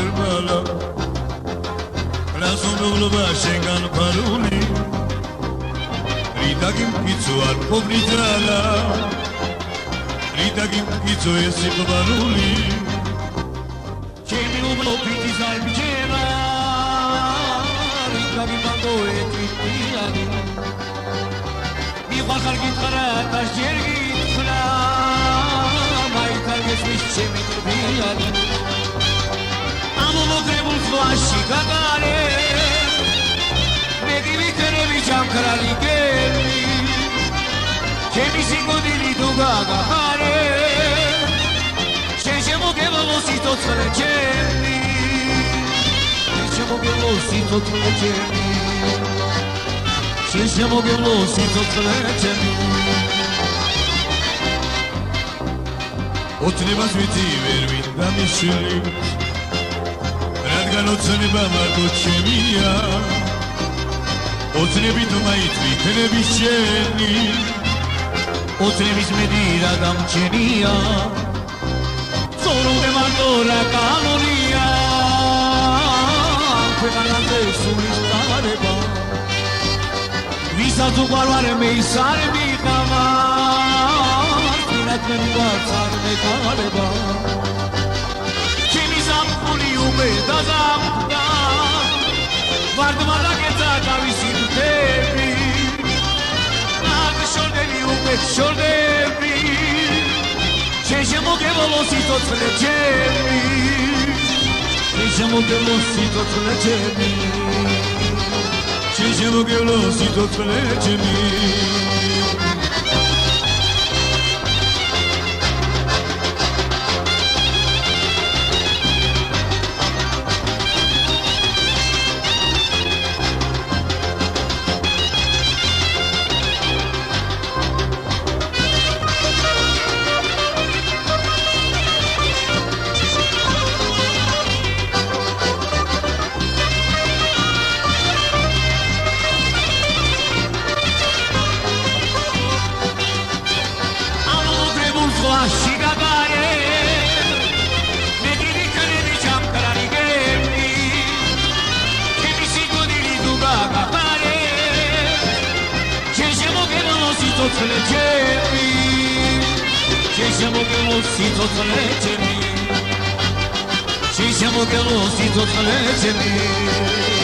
Kerbala Rasundogloba Shengan Paruli Ritagim Pizzo al Povnitala Ritagim Pizzo e Sipabaruli Chemi Ublo Piti Salpiceva Ritagim Mando e Titiani Mi Bakar Gitara Tashjergi Tfla Maitar Geçmiş Chemi Turbiyani Amulo Trebul Flashi Gagare Megi Vikerevi Jamkarali Geli Chemi Singodili Dugagare Sheshemo Gevolosito Tflechemi Sheshemo Gevolosito Tflechemi Sheshemo Gevolosito Tflechemi Otribas Viti Vervin Damishili რადგან ოცნება მარტო ჩემია ოცნებით მაიტვი ქნების შენი ოცნების მედი რა გამჩენია ზორუნე მარტო რა კანონია ქვეყანაზე სულის დარება ვისაც უყარვარ მე ის არ მიყავა თინათ მე ვაცარ მე ქალება Dazamda Vardmada geta gavisintemi Nag shordevi ubet shordevi Sheshemo gevolosito tlechemi Sheshemo gevolosito tlechemi Sheshemo gevolosito tlechemi Ci siamo che lo si tocca le